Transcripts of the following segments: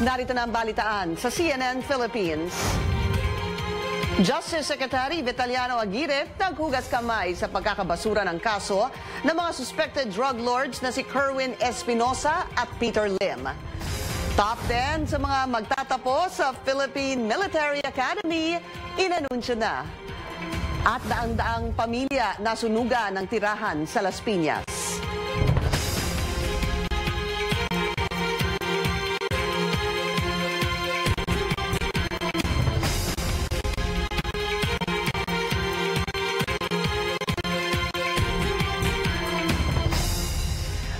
Narito na ang balitaan sa CNN Philippines. Justice Secretary Vitaliano Aguirre naghugas kamay sa pagkakabasura ng kaso ng mga suspected drug lords na si Kerwin Espinosa at Peter Lim. Top 10 sa mga magtatapos sa Philippine Military Academy, inanunsyo na. At daang-daang pamilya nasunugan ng tirahan sa Las Piñas.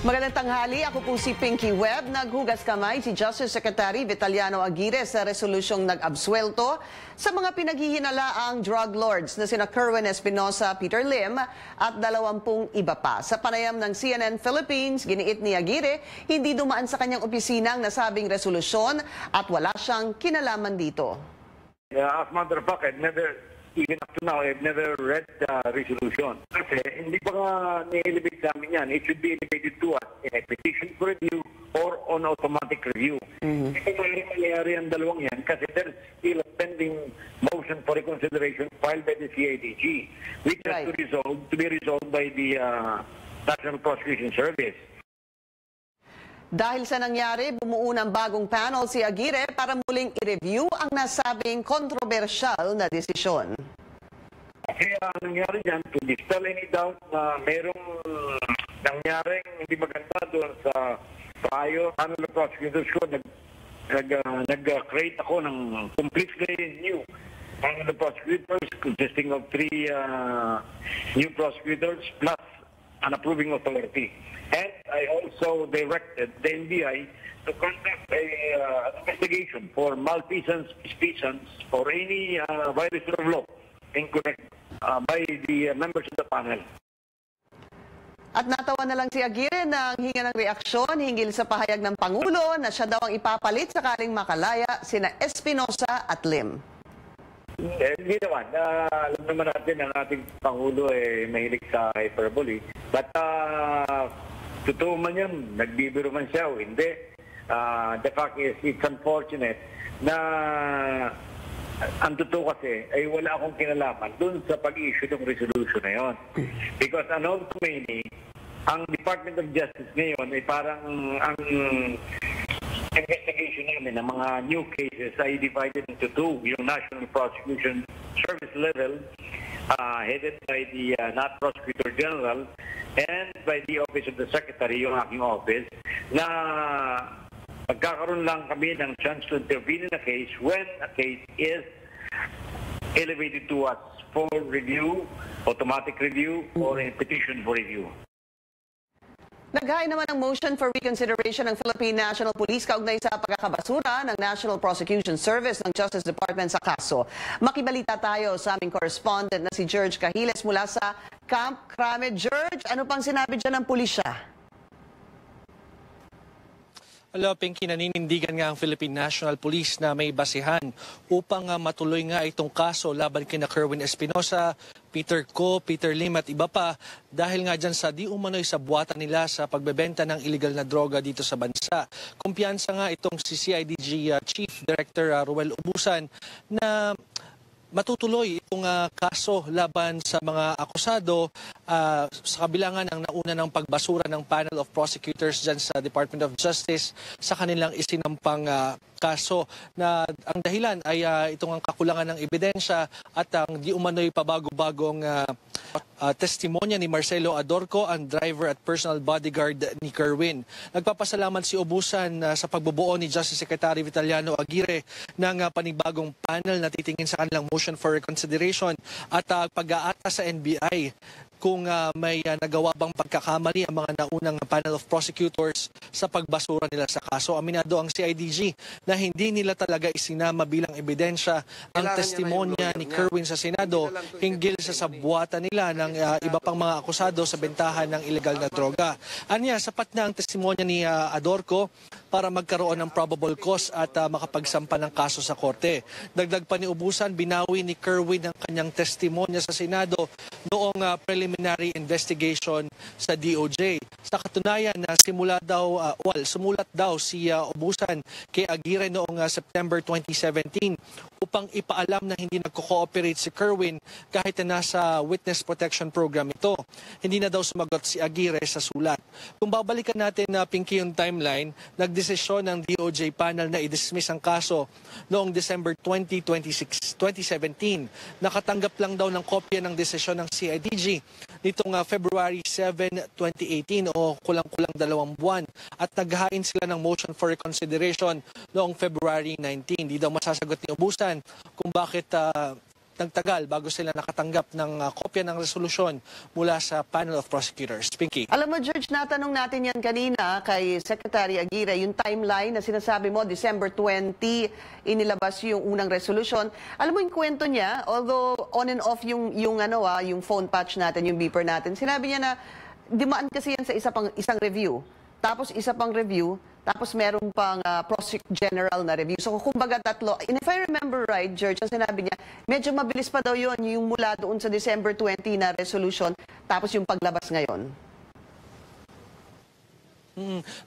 Magandang tanghali, ako po si Pinky Webb. Naghugas kamay si Justice Secretary Vitaliano Aguirre sa resolusyong nag-absuelto sa mga pinaghihinalaang drug lords na sina Kerwin Espinosa, Peter Lim at 20 iba pa. Sa panayam ng CNN Philippines, giniit ni Aguirre, hindi dumaan sa kanyang opisina ang nasabing resolusyon at wala siyang kinalaman dito. As a matter of fact, even up to now, I've never read the resolution. Kasi hindi pa nga ni-elevate namin yan. It should be elevated to us in a petition for review or on automatic review. Hindi pa mangyayari ang dalawang yan kasi there's still a pending motion for reconsideration filed by the CIDG, which has to be resolved by the National Prosecution Service. Dahil sa nangyari, bumuo ng bagong panel si Aguirre para muling i-review ang nasabing kontrobersyal na desisyon. Kaya nangyari dyan, to dispel any doubt na merong nangyaring hindi maganda doon sa payo, panel of prosecutors ko, nag-create ako ng completely new panel of prosecutors consisting of 3 new prosecutors plus an approving authority. And I also directed the NBI to conduct an investigation for malfeasance, misfeasance, or any violation of law incorrect by the members of the panel. At natawa na lang si Aguirre nang hinga ng reaksyon hinggil sa pahayag ng Pangulo na siya daw ang ipapalit sakaling makalaya sina Espinosa at Lim. Hindi naman. Alam naman natin ang ating Pangulo mahilig sa hyperbole. But totoo man yan, nagbibiro man siya o hindi. The fact is, it's unfortunate na ang totoo kasi ay wala akong kinalaman dun sa pag-issue ng resolution na yun. Because unknown to many, ang Department of Justice ngayon ay parang ang investigation namin ng mga new cases ay divided into 2. Yung National Prosecution Service level, headed by the not Prosecutor General and by the Office of the Secretary, yung aking office, na magkakaroon lang kami ng chance to intervene in a case when a case is elevated to us for review, automatic review, or a petition for review. Naghain naman ng motion for reconsideration ng Philippine National Police kaugnay sa pagkakabasura ng National Prosecution Service ng Justice Department sa kaso. Makibalita tayo sa aming correspondent na si George Cahiles mula sa Camp Crame. George, ano pang sinabi dyan ng pulisya? Hello, Pinky, naninindigan nga ang Philippine National Police na may basihan upang matuloy nga itong kaso laban kina Kerwin Espinosa, Peter Lim at iba pa dahil nga dyan sa di umano'y sa buwatan nila sa pagbebenta ng illegal na droga dito sa bansa. Kumpiyansa nga itong si CIDG Chief Director Ruel Ubusan na matutuloy itong kaso laban sa mga akusado sa kabilangan ng nauna ng pagbasura ng panel of prosecutors dyan sa Department of Justice sa kanilang isinampang kaso na ang dahilan ay itong ang kakulangan ng ebidensya at ang di umano'y pabago-bagong testimonya ni Marcelo Adorco, ang driver at personal bodyguard ni Kerwin. Nagpapasalamat si Ubusan sa pagbubuo ni Justice Secretary Vitaliano Aguirre ng panibagong panel na titingin sa kanilang motion for reconsideration at pag-aata sa NBI kung may nagawa bang pagkakamali ang mga naunang panel of prosecutors sa pagbasura nila sa kaso. Aminado ang CIDG na hindi nila talaga isinama bilang ebidensya ang testimonya ni Kerwin sa Senado hinggil sa sabuatan nila ng iba pang mga akusado sa bentahan ng ilegal na droga. Anya, sapat na ang testimonya ni Adorco para magkaroon ng probable cause at makapagsampa ng kaso sa korte. Dagdag pa ni Ubusan, binawi ni Kerwin ang kanyang testimonya sa Senado noong preliminary investigation sa DOJ. Sa katunayan, simula daw sumulat daw si Ubusan kay Aguirre noong September 2017 upang ipaalam na hindi nagko-cooperate si Kerwin kahit na nasa Witness Protection Program ito. Hindi na daw sumagot si Aguirre sa sulat. Kung babalikan natin na Pinky yung timeline, nagdesisyon ng DOJ panel na i-dismiss ang kaso noong December 2017. Nakatanggap lang daw ng kopya ng desisyon ng CIDG nitong February 7, 2018 o kulang-kulang 2 buwan at naghain sila ng motion for reconsideration noong February 19. Hindi daw masasagot ni Ubusan kung bakit nagtagal bago sila nakatanggap ng kopya ng resolusyon mula sa panel of prosecutors. Pinky. Alam mo, George, natanong natin yan kanina kay Secretary Aguirre, yung timeline na sinasabi mo, December 20, inilabas yung unang resolution. Alam mo yung kwento niya, although on and off yung phone patch natin, yung beeper natin, sinabi niya na dimaan kasi yan sa isang review. Tapos isa pang review, tapos meron pang Prosec General na review. So kumbaga tatlo. And if I remember right, George, ang sinabi niya, medyo mabilis pa daw yun, yung mula doon sa December 20 na resolution, tapos yung paglabas ngayon.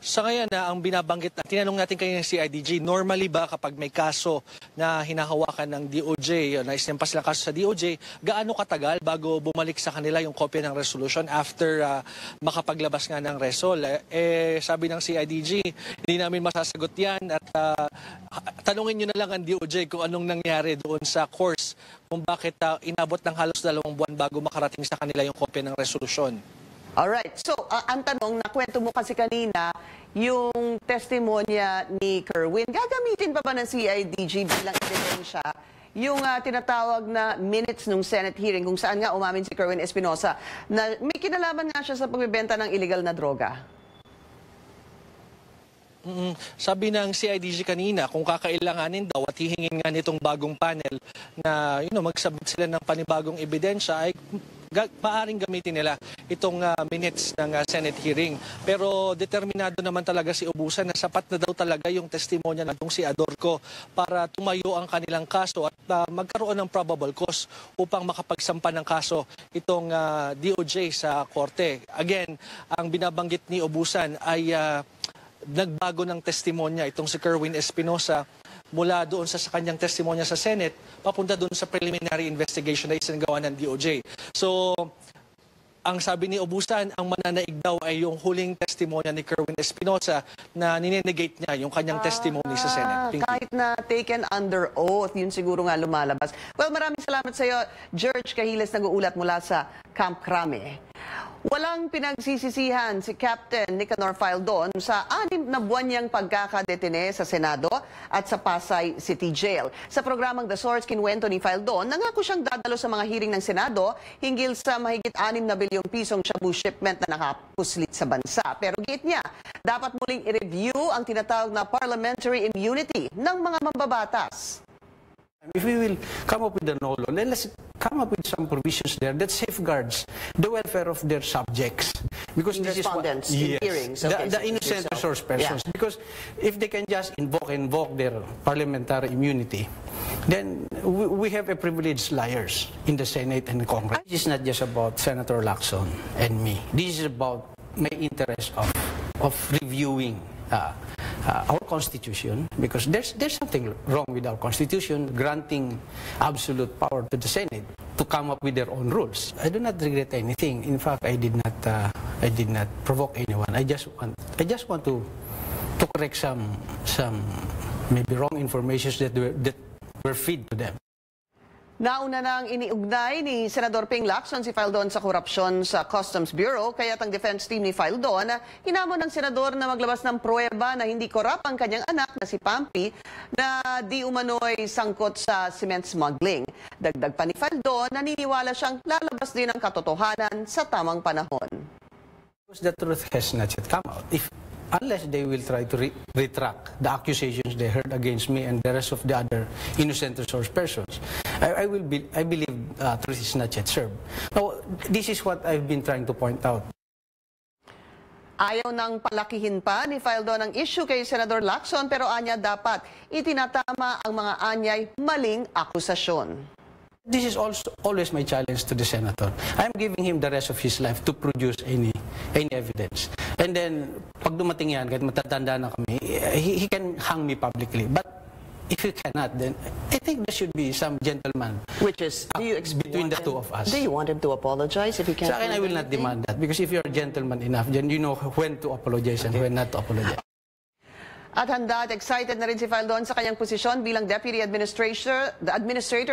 Sa ngayon na ang binabanggit, tinanong natin kayo ng CIDG, normally ba kapag may kaso na hinahawakan ng DOJ, na isinampas lang kaso sa DOJ, gaano katagal bago bumalik sa kanila yung kopya ng resolution after makapaglabas nga ng resol? Sabi ng CIDG, hindi namin masasagot yan at tanungin nyo na lang ang DOJ kung anong nangyari doon sa course, kung bakit inabot ng halos 2 buwan bago makarating sa kanila yung kopya ng resolution. Alright. So, ang tanong, nakwento mo kasi kanina, yung testimonya ni Kerwin, gagamitin pa ba ng CIDG bilang ebidensya yung tinatawag na minutes ng Senate hearing kung saan nga umamin si Kerwin Espinosa na may kinalaman nga siya sa pagbebenta ng illegal na droga? Sabi ng CIDG kanina, kung kakailanganin daw at hihingin nga nitong bagong panel na magsabit sila ng panibagong ebidensya ay maaring gamitin nila itong minutes ng Senate hearing. Pero determinado naman talaga si Ubusan na sapat na daw talaga yung testimonya ng si Adorco para tumayo ang kanilang kaso at magkaroon ng probable cause upang makapagsampa ng kaso itong DOJ sa korte. Again, ang binabanggit ni Ubusan ay nagbago ng testimonya itong si Kerwin Espinosa mula doon sa kanyang testimonya sa Senate papunta doon sa preliminary investigation na isinagawa ng DOJ. So, ang sabi ni Ubusan, ang mananaig daw ay yung huling testimonya ni Kerwin Espinosa na ninenegate niya yung kanyang testimony sa Senate. Pinky. Kahit na taken under oath, yun siguro nga lumalabas. Well, maraming salamat sa iyo, George Cahiles, nag-uulat mula sa Camp Crame. Walang pinagsisisihan si Captain Nicanor Fildon sa 6 na buwan niyang pagkakadetine sa Senado at sa Pasay City Jail. Sa programang The Source, kinwento ni Fildon, nangako siyang dadalo sa mga hearing ng Senado hinggil sa mahigit 6 na bilyong pisong shabu shipment na nakapuslit sa bansa. Pero giit niya, dapat muling i-review ang tinatawag na parliamentary immunity ng mga mambabatas. If we will come up with a no law, then let's come up with some provisions there that safeguards the welfare of their subjects. Because in this is what, in hearings, okay, the innocent resource persons. Yeah. Because if they can just invoke their parliamentary immunity, then we have a privileged liars in the Senate and Congress. This is not just about Senator Lacson and me. This is about my interest of reviewing our Constitution, because there's something wrong with our Constitution, granting absolute power to the Senate to come up with their own rules. I do not regret anything. In fact, I did not provoke anyone. I just want to correct some maybe wrong information that were fed to them. Nauna nang iniugnay ni Senador Ping Lacson si Fildon sa korupsyon sa Customs Bureau, kaya't ang defense team ni Fildon hinamon ng senador na maglabas ng pruweba na hindi korap ang kanyang anak na si Pampi na di umano'y sangkot sa cement smuggling. Dagdag pa ni Fildon, naniniwala siyang lalabas din ang katotohanan sa tamang panahon. Because the truth has not yet come out. Unless they will try to retract the accusations they heard against me and the rest of the other innocent resource persons, I believe truth is not yet served. Now, this is what I've been trying to point out. Ayaw nang palakihin pa ni Fildon ang issue kay Senador Lacson, pero anya dapat itinatama ang mga anyay maling akusasyon. This is also always my challenge to the senator. I'm giving him the rest of his life to produce any evidence. And then, pag dumating yan, kahit matatanda na kami, he can hang me publicly. But if he cannot, then I think there should be some gentleman. Which is, between the two of us. Do you want him to apologize if he can't? Sa akin, I will not demand that. Because if you're a gentleman enough, then you know when to apologize and when not to apologize. At handa at excited na rin si Faldon sa kanyang posisyon bilang Deputy Administrator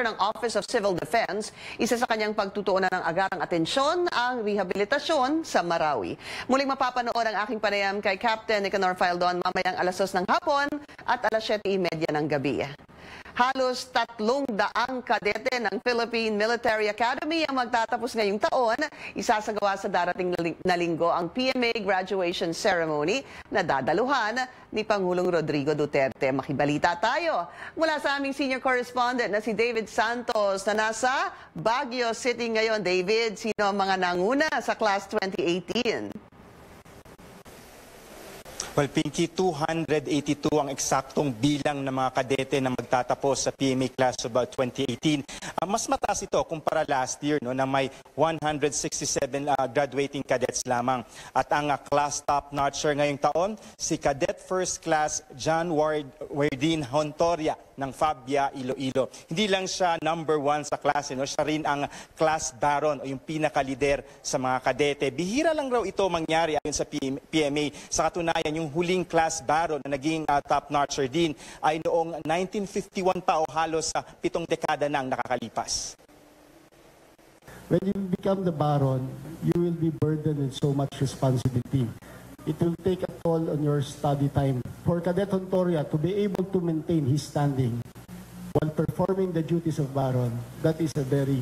ng Office of Civil Defense. Isa sa kanyang pagtutuunan ng agarang atensyon ang rehabilitasyon sa Marawi. Muling mapapanood ang aking panayam kay Captain Nicanor Faldon mamayang alas 2 ng hapon at alas 7:30 ng gabi. Halos 300 kadete ng Philippine Military Academy ang magtatapos ngayong taon. Isasagawa sa darating na linggo ang PMA graduation ceremony na dadaluhan ni Pangulong Rodrigo Duterte. Makibalita tayo mula sa aming senior correspondent na si David Santos na nasa Baguio City ngayon. David, sino ang mga nanguna sa Class 2018? Well, Pinky, 282 ang eksaktong bilang ng mga kadete na magtatapos sa PMA Class of 2018. Mas mataas ito kumpara last year na may 167 graduating cadets lamang. At ang class top-notcher ngayong taon, si Cadet First Class John Wardin Hontoria ng Fabia, Iloilo. Hindi lang siya number 1 sa klase, siya rin ang class baron o yung pinakalider sa mga kadete. Bihira lang raw ito mangyari ayon sa PMA. Sa katunayan, yung huling class baron na naging top-notcher din ay noong 1951 pa o halos 7 dekada nang nakakalipas. When you become the baron, you will be burdened with so much responsibility. It will take a toll on your study time. For Cadet Hontoria to be able to maintain his standing while performing the duties of baron, that is a very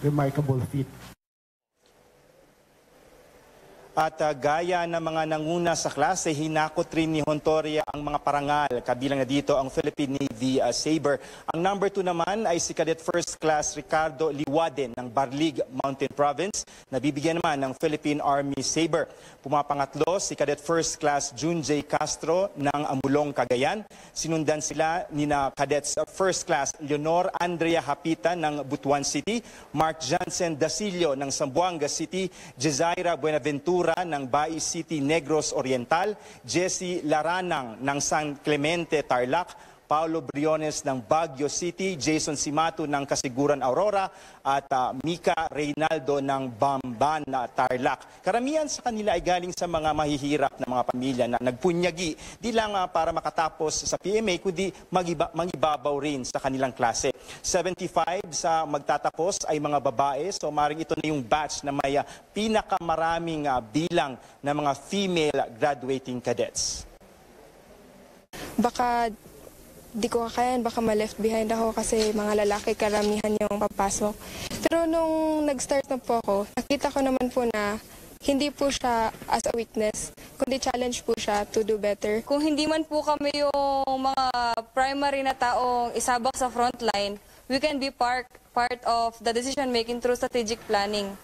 remarkable feat. At gaya ng mga nanguna sa klase, hinakot rin ni Hontoria ang mga parangal. Kabilang na dito ang Philippine Navy Sabre. Ang number 2 naman ay si Cadet First Class Ricardo Liwaden ng Barlig Mountain Province. Nabibigyan naman ng Philippine Army Sabre. Pumapangatlo si Cadet First Class June J. Castro ng Amulong, Cagayan. Sinundan sila ni Cadets First Class Leonor Andrea Hapita ng Butuan City, Mark Jansen Dasilio ng Zamboanga City, Jezaira Buenaventura ng Bai City, Negros Oriental, Jessie Laranang ng San Clemente, Tarlac, Paulo Briones ng Baguio City, Jason Simato ng Kasiguran, Aurora, at Mika Reynaldo ng Bamban, Tarlac. Karamihan sa kanila ay galing sa mga mahihirap na mga pamilya na nagpunyagi, di lang para makatapos sa PMA, kundi magibabaw rin sa kanilang klase. 75 sa magtatapos ay mga babae, so maring ito na yung batch na may pinakamaraming bilang ng mga female graduating cadets. Baka di ko kakayan, baka ma-left behind ako kasi mga lalaki karamihan yung papasok. Pero nung nag-start na po ako, nakita ko naman po na hindi po siya as a weakness, kundi challenge po siya to do better. Kung hindi man po kami yung mga primary na taong isabak sa frontline, we can be part of the decision making through strategic planning.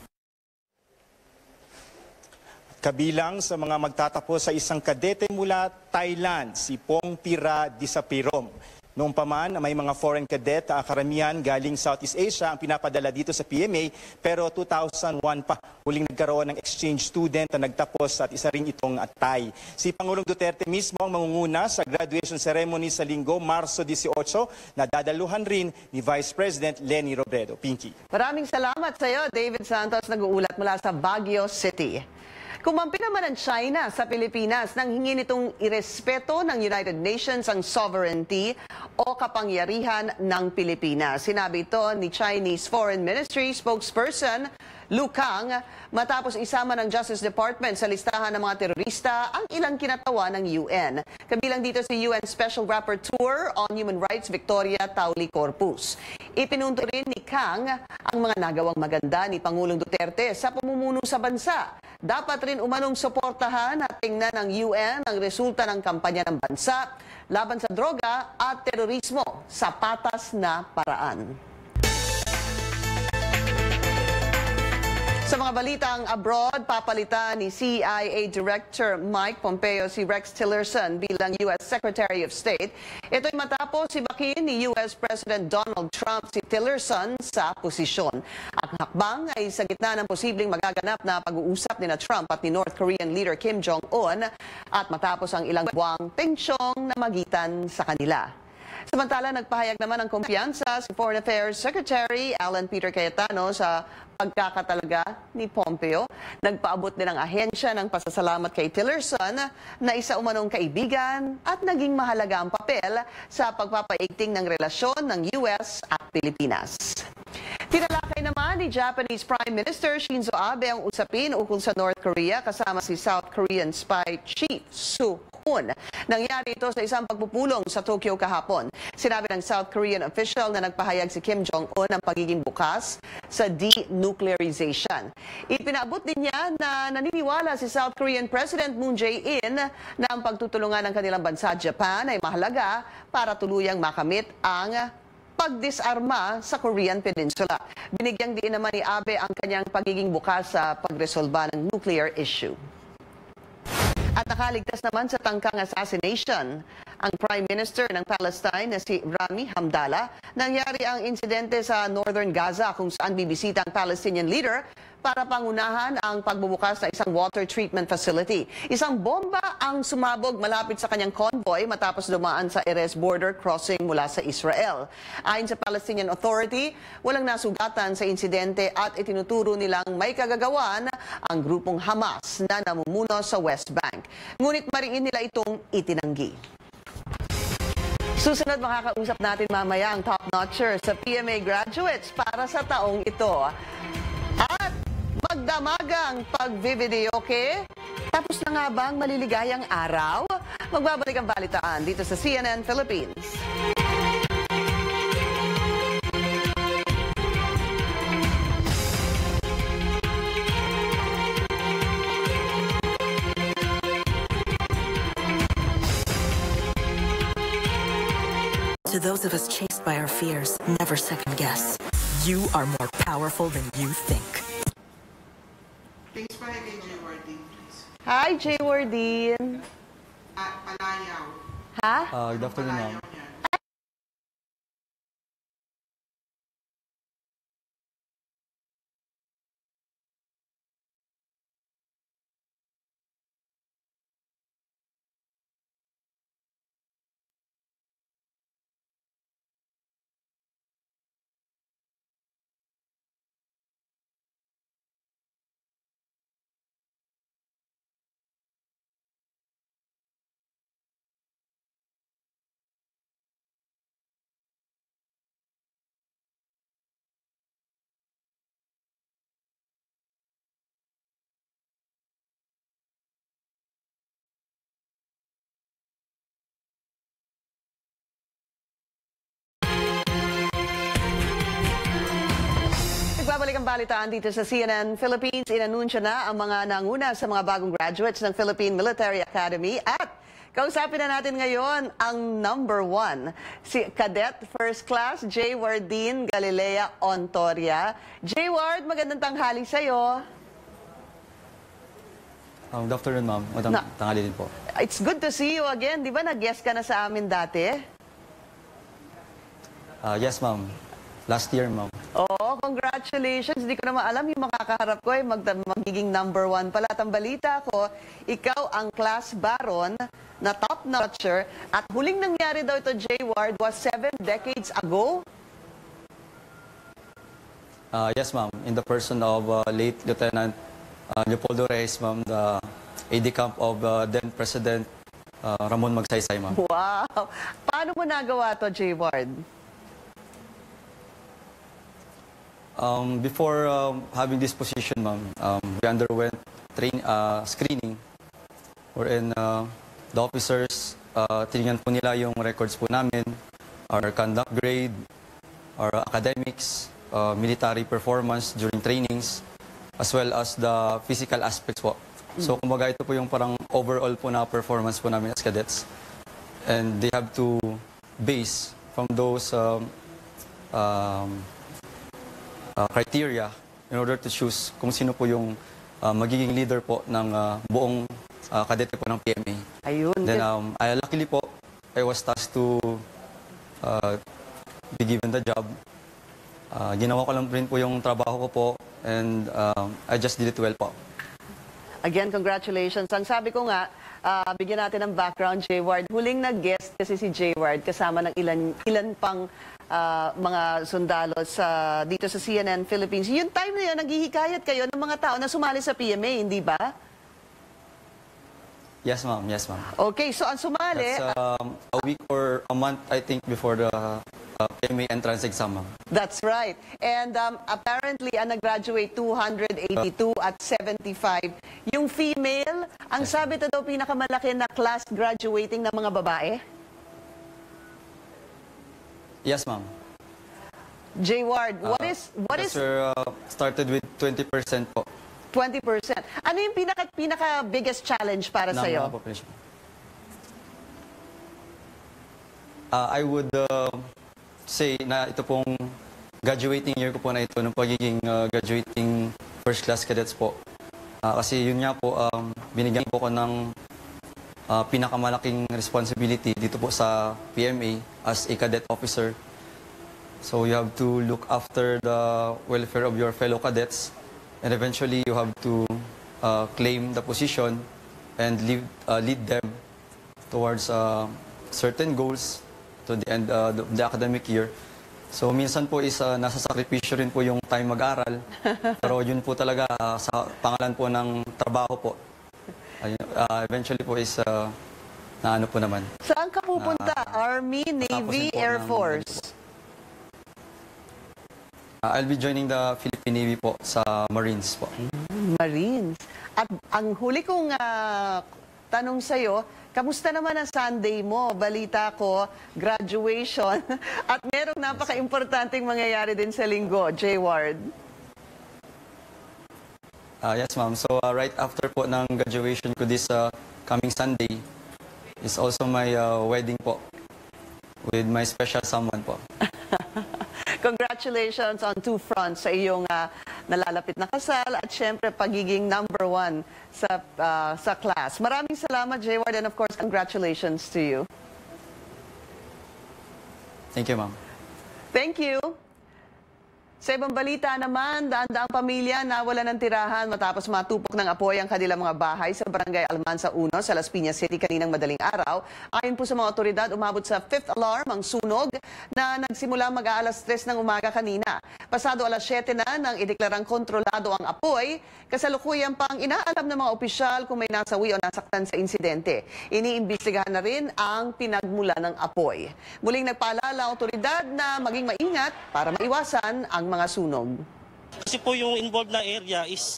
Kabilang sa mga magtatapos sa isang kadete mula Thailand, si Pongpira Disapirom. Noong pa man, may mga foreign cadet, karamihan galing Southeast Asia ang pinapadala dito sa PMA, pero 2001 pa huling nagkaroon ng exchange student na nagtapos at isa rin itong Thai. Si Pangulong Duterte mismo ang mangunguna sa graduation ceremony sa linggo, Marso 18, na dadaluhan rin ni Vice President Leni Robredo. Pinky. Maraming salamat sa iyo, David Santos, nag-uulat mula sa Baguio City. Kumampi naman ang China sa Pilipinas nang hingi nitong irespeto ng United Nations ang sovereignty o kapangyarihan ng Pilipinas. Sinabi ito ni Chinese Foreign Ministry spokesperson Lu Kang matapos isama ng Justice Department sa listahan ng mga terorista ang ilang kinatawa ng UN. Kabilang dito si UN Special Rapporteur on Human Rights Victoria Tauli Corpus. Ipinunto rin ni Kang ang mga nagawang maganda ni Pangulong Duterte sa pamumuno sa bansa. Dapat rin umanong suportahan at tingnan ng UN ang resulta ng kampanya ng bansa laban sa droga at terorismo sa patas na paraan. Sa mga balitang abroad, papalitan ni CIA Director Mike Pompeo si Rex Tillerson bilang U.S. Secretary of State. Ito'y matapos ibakin ni U.S. President Donald Trump si Tillerson sa posisyon. Ang hakbang ay sa gitna ng posibleng magaganap na pag-uusap ni Trump at ni North Korean leader Kim Jong-un at matapos ang ilang buwang tensyong na magitan sa kanila. Samantala, nagpahayag naman ng kumpiyansa si Foreign Affairs Secretary Alan Peter Cayetano sa pagkakatalaga ni Pompeo. Nagpaabot din ang ahensya ng pasasalamat kay Tillerson na isa umanong kaibigan at naging mahalaga ang papel sa pagpapaigting ng relasyon ng US at Pilipinas. Tinalakay naman ni Japanese Prime Minister Shinzo Abe ang usapin ukol sa North Korea kasama si South Korean spy chief Soo-hoon. Nangyari ito sa isang pagpupulong sa Tokyo kahapon. Sinabi ng South Korean official na nagpahayag si Kim Jong-un ang pagiging bukas sa denuclearization. Ipinaabot din niya na naniniwala si South Korean President Moon Jae-in na ang pagtutulungan ng kanilang bansa Japan ay mahalaga para tuluyang makamit ang pagdisarma sa Korean Peninsula. Binigyang diin naman ni Abe ang kanyang pagiging bukas sa pagresolba ng nuclear issue. At nakaligtas naman sa tangkang assassination ang Prime Minister ng Palestine na si Rami Hamdallah. Nangyari ang insidente sa Northern Gaza kung saan bibisita ang Palestinian leader para pangunahan ang pagbubukas ng isang water treatment facility. Isang bomba ang sumabog malapit sa kanyang convoy matapos dumaan sa Erez border crossing mula sa Israel. Ayon sa Palestinian Authority, walang nasugatan sa insidente at itinuturo nilang may kagagawan ang grupong Hamas na namumuno sa West Bank. Ngunit mariin nila itong itinanggi. Susunod, makakausap natin mamaya ang top-notcher sa PMA graduates para sa taong ito. At magdamagang pag-videoke. Tapos na nga ba ang maliligayang araw? Magbabalik ang balitaan dito sa CNN Philippines. To those of us chased by our fears, never second guess. You are more powerful than you think. Thanks pa kay J. Wardin, please. Hi, J. Wardin. Palayaw. Ha? Good afternoon, ma'am. Nagbabalik ang balitaan dito sa CNN Philippines. Inanunsyo na ang mga nanguna sa mga bagong graduates ng Philippine Military Academy at kausapin na natin ngayon ang number 1, si Cadet First Class J. Wardin Galilea Ontoria. J. Ward, magandang tanghali sa'yo. Good afternoon, ma'am. Magandang tanghali din po. It's good to see you again. Di ba nag-guest ka na sa amin dati? Yes, ma'am. Last year, ma'am. Oh, congratulations. Hindi ko naman alam yung makakaharap ko ay magiging number 1 pala. At ang balita ko, ikaw ang class baron na top-notcher at huling nangyari daw ito, J. Ward, was 7 decades ago? Yes, ma'am. In the person of late Lieutenant Leopoldo Reyes, ma'am, the AD camp of then President Ramon Magsaysay, ma'am. Wow! Paano mo nagawa to, J. Ward? Before having this position, ma'am, we underwent screening wherein the officers, tinignan po nila yung records po namin, our conduct grade, our academics, military performance during trainings, as well as the physical aspects po. So, kumbaga ito po yung parang overall po na performance po namin as cadets. And they have to base from those criteria in order to choose kung sino po yung magiging leader po ng buong kadete po ng PMA. Ayun. Then, luckily po, I was tasked to be given the job. Ginawa ko lang rin po yung trabaho ko po and I just did it well po. Again, congratulations. Ang sabi ko nga, bigyan natin ng background, J. Ward. Huling nag-guest kasi si J. Ward kasama ng ilan pang mga sundalo dito sa CNN Philippines. Yung time na yun, naghihikayat kayo ng mga tao na sumali sa PMA, hindi ba? Yes, ma'am. Yes, ma'am. Okay, so ang sumali... That's a week or a month, I think, before the PMA entrance exam, ma'am. That's right. And apparently, ang nag-graduate 282 at 75. Yung female, ang sabi ito daw pinakamalaki na class graduating ng mga babae? Yes, ma'am. J. Ward, what is... Sir, started with 20% po. 20%. Ano yung pinaka-biggest challenge para sa'yo? I would say na ito pong graduating year ko po na ito, ng pagiging graduating first class cadets po. Kasi yun nga po, binigyan po ko ng pinakamalaking responsibility dito po sa PMA as a cadet officer. So you have to look after the welfare of your fellow cadets and eventually you have to claim the position and lead them towards certain goals to the end of the academic year. So minsan po is nasa sakripisyo rin po yung time mag-aral. Pero yun po talaga sa pangalan po ng trabaho po. Eventually po is naano po naman. Saan ka pupunta? Army, Navy, Air Force? I'll be joining the Philippine Navy po sa Marines po. Marines. At ang huli kong tanong sa'yo, kamusta naman ang Sunday mo? Balita ko, graduation. At merong napaka-importanting mangyayari din sa linggo, J. Ward. Yes, ma'am. So right after po ng graduation ko this coming Sunday is also my wedding po with my special someone po. Congratulations on two fronts sa iyong nalalapit na kasal at syempre pagiging number one sa class. Maraming salamat, J. Ward, and of course, congratulations to you. Thank you, ma'am. Thank you. Sa ibang balita naman, daan-daang pamilya nawala ng tirahan matapos matupok ng apoy ang kanilang mga bahay sa Barangay Almansa 1 sa Las Piñas City kaninang madaling araw. Ayon po sa mga otoridad, umabot sa 5th alarm ang sunog na nagsimula mag-aalas 3 ng umaga kanina. Pasado alas 7 na nang ideklarang kontrolado ang apoy, kasalukuyan pang inaalam ng mga opisyal kung may nasawi o nasaktan sa insidente. Iniimbestigahan na rin ang pinagmula ng apoy. Muling nagpaalala ang otoridad na maging maingat para maiwasan ang mga sunog. Kasi po yung involved na area is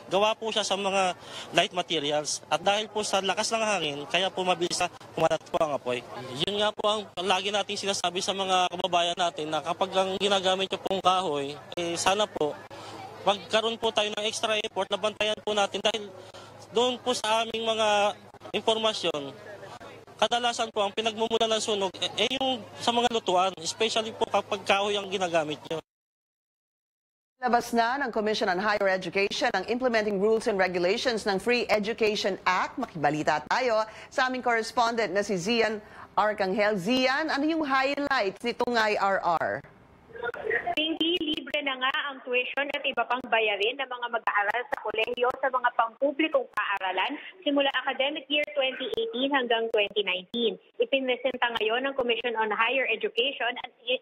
gawa po siya sa mga light materials at dahil po sa lakas ng hangin, kaya po mabilis na kumalat po ang apoy. Yun nga po ang lagi natin sinasabi sa mga kababayan natin na kapag ang ginagamit nyo pong kahoy, sana po magkaroon po tayo ng extra effort na bantayan po natin dahil doon po sa aming mga impormasyon, kadalasan po ang pinagmumula ng sunog yung sa mga lutuan, especially po kapag kahoy ang ginagamit nyo. Labas na ng Commission on Higher Education ang Implementing Rules and Regulations ng Free Education Act. Makibalita tayo sa aming correspondent na si Zian Arcangel. Zian, ano yung highlights nitong IRR? Pinky, libre na nga ang tuition at iba pang bayarin ng mga mag-aaral sa kolehiyo sa mga pampublikong paaralan simula academic year 2018 hanggang 2019. Ipinresenta ngayon ng Commission on Higher Education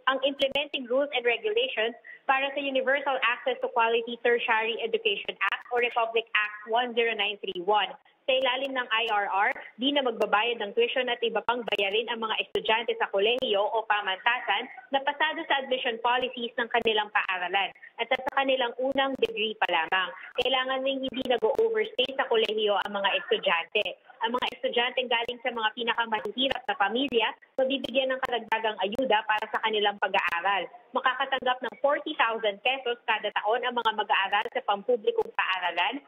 ang Implementing Rules and Regulations para sa Universal Access to Quality Tertiary Education Act o Republic Act 10931. Sa ilalim ng IRR, di na magbabayad ng tuition at iba pang bayarin ang mga estudyante sa kolehiyo o pamantasan na pasado sa admission policies ng kanilang paaralan at sa kanilang unang degree pa lamang. Kailangan ring hindi nag-overstay sa kolehiyo ang mga estudyante. Ang mga estudyante galing sa mga pinakamahihirap na pamilya, mabibigyan ng karagdagang ayuda para sa kanilang pag-aaral. Makakatanggap ng 40,000 pesos kada taon ang mga mag-aaral sa pampublikong paaralan,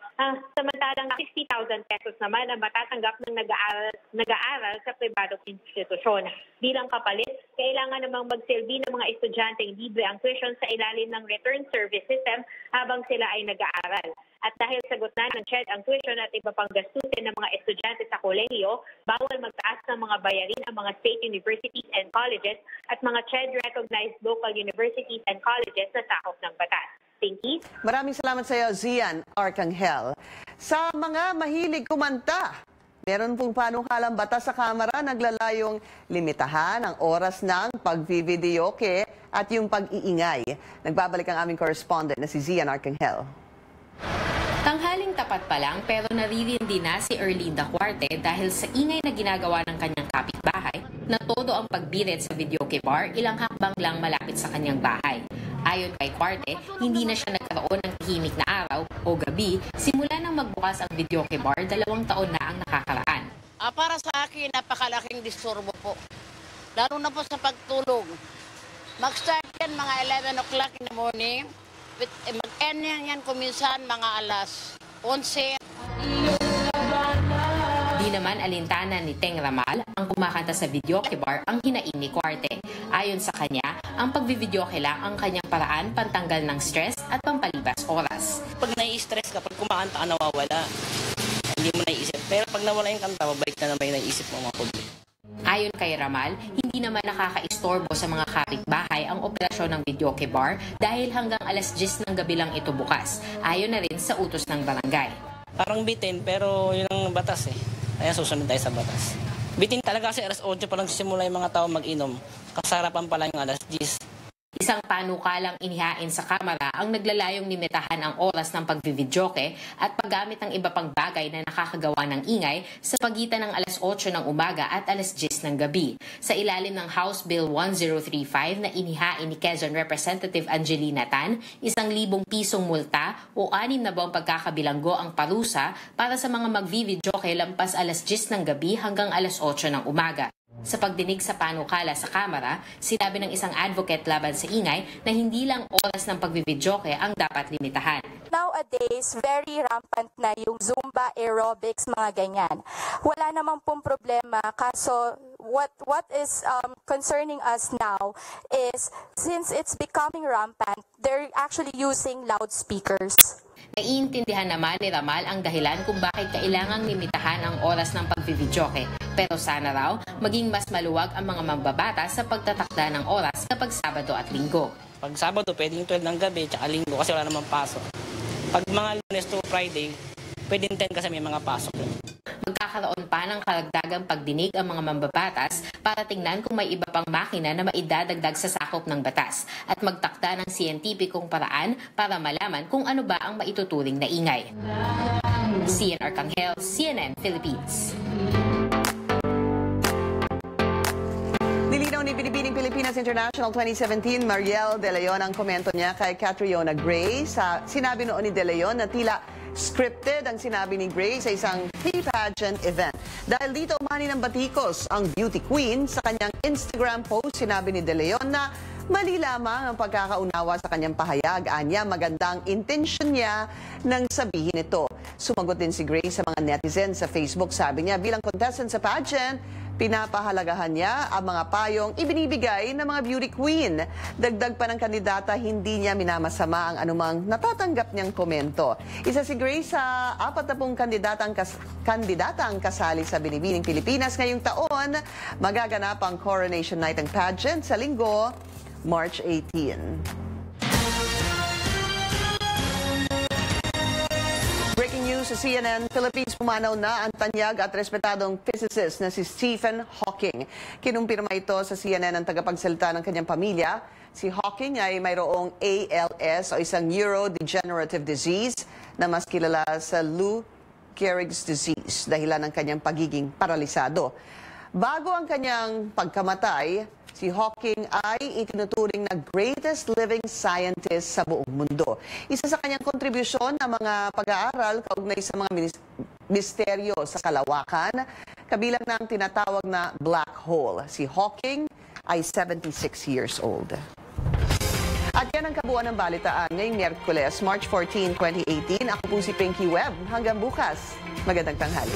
samantalang 60,000 pesos naman ang matatanggap ng nag-aaral sa pribadong institusyon. Bilang kapalit, kailangan namang magsilbi ng mga estudyanteng libre ang tuition sa ilalim ng return service system habang sila ay nag-aaral. At dahil sagot na ng CHED ang tuition at iba pang gastusin ng mga estudyante sa kolehiyo, bawal magtaas ng mga bayarin ang mga state universities and colleges at mga CHED-recognized local universities and colleges na sakop ng batas. Pinky? Maraming salamat sa iyo, Zian Arcangel. Sa mga mahilig kumanta, meron pong panukalang batas sa Kamara naglalayong limitahan ang oras ng pagvivideoke at yung pag-iingay. Nagbabalik ang aming correspondent na si Zian Arcangel. Tanghaling tapat pa lang pero naririndi na si Erlinda Cuarte dahil sa ingay na ginagawa ng kanyang kapitbahay na todo ang pagbirit sa videoke bar ilang hakbang lang malapit sa kanyang bahay. Ayon kay Cuarte, hindi na siya nagkaroon ng tahimik na araw o gabi simula nang magbukas ang videoke bar 2 taon na ang nakakaraan. Para sa akin, napakalaking disturbo po. Lalo na po sa pagtulog. Mag-start yan mga 11 o'clock in the morning. Mag-end yan kuminsan mga alas 11. Di naman alintana ni Teng Ramal ang kumakanta sa videoke bar ang hinaing ni Cuarte. Ayon sa kanya, ang pagbivideoke lang ang kanyang paraan pantanggal ng stress at pampalipas oras. Pag nai-stress ka, pag kumakanta ka nawawala. Hindi mo naiisip. Pero pag nawala yung kanta, babalik na naman yung naiisip mo mga public. Ayon kay Ramal, hindi naman nakakaistorbo sa mga kapitbahay ang operasyon ng videoke bar dahil hanggang alas 10 ng gabi lang ito bukas. Ayon na rin sa utos ng barangay. Parang bitin pero yun ang batas eh. Kaya susunod tayo sa batas. Bitin talaga kasi alas 8 pa lang sisimula yung mga tao mag-inom. Kasarapan pala yung alas 10. Isang panukalang inihain sa Kamara ang naglalayong limitahan ang oras ng pagvividyoke at paggamit ng iba pang bagay na nakakagawa ng ingay sa pagitan ng alas 8 ng umaga at alas 10 ng gabi. Sa ilalim ng House Bill 1035 na inihain ni Quezon Representative Angelina Tan, 1,000 pisong multa o 6 na buwang pagkakabilanggo ang parusa para sa mga magvividyoke lampas alas 10 ng gabi hanggang alas 8 ng umaga. Sa pagdinig sa panukala sa Kamara, sinabi ng isang advocate laban sa ingay na hindi lang oras ng pagvividyoke ang dapat limitahan. Nowadays, very rampant na yung Zumba, aerobics, mga ganyan. Wala namang pong problema, kaso what is concerning us now is since it's becoming rampant, they're actually using loudspeakers. Naiintindihan naman ni Ramal ang dahilan kung bakit kailangang limitahan ang oras ng pagvividyoke. Pero sana raw, maging mas maluwag ang mga mambabata sa pagtatakda ng oras kapag Sabado at Linggo. Pag Sabado, pwedeng 12 ng gabi, tsaka Linggo kasi wala namang pasok. Pag mga Lunes to Friday, pwedeng 10 kasi may mga pasok. Magkakaroon pa ng karagdagang pagdinig ang mga mambabatas para tingnan kung may iba pang makina na maidadagdag sa sakop ng batas at magtakda ng siyentipikong paraan para malaman kung ano ba ang maituturing na ingay. Zian Arcangel, CNN Philippines. Nilinaw ni Binibining Pilipinas International 2017, Mariel De Leon ang komento niya kay Catriona Gray. Sinabi noon ni De Leon na tila scripted ang sinabi ni Gray sa isang pageant event. Dahil dito umani ng batikos ang beauty queen sa kanyang Instagram post, sinabi ni De Leon na mali lamang ang pagkakaunawa sa kanyang pahayag. Anya, magandang intention niya nang sabihin ito. Sumagot din si Gray sa mga netizens sa Facebook. Sabi niya, bilang contestant sa pageant, pinapahalagahan niya ang mga payong ibinibigay ng mga beauty queen. Dagdag pa ng kandidata, hindi niya minamasama ang anumang natatanggap niyang komento. Isa si Grace sa 40 kandidatang kasali sa Binibining Pilipinas ngayong taon. Magaganap ang Coronation Night ng pageant sa Linggo, March 18. Breaking news sa CNN, Philippines, pumanaw na ang tanyag at respetadong physicist na si Stephen Hawking. Kinumpirma ito sa CNN ang tagapagsalita ng kanyang pamilya. Si Hawking ay mayroong ALS o isang neurodegenerative disease na mas kilala sa Lou Gehrig's disease dahilan ng kanyang pagiging paralisado. Bago ang kanyang pagkamatay, si Hawking ay itinuturing na greatest living scientist sa buong mundo. Isa sa kanyang kontribusyon ang mga pag-aaral kaugnay sa mga misteryo sa kalawakan, kabilang ng tinatawag na black hole. Si Hawking ay 76 years old. At yan ang kabuuan ng balitaan ngayong Miyerkules, March 14, 2018. Ako po si Pinky Webb. Hanggang bukas, magandang tanghali.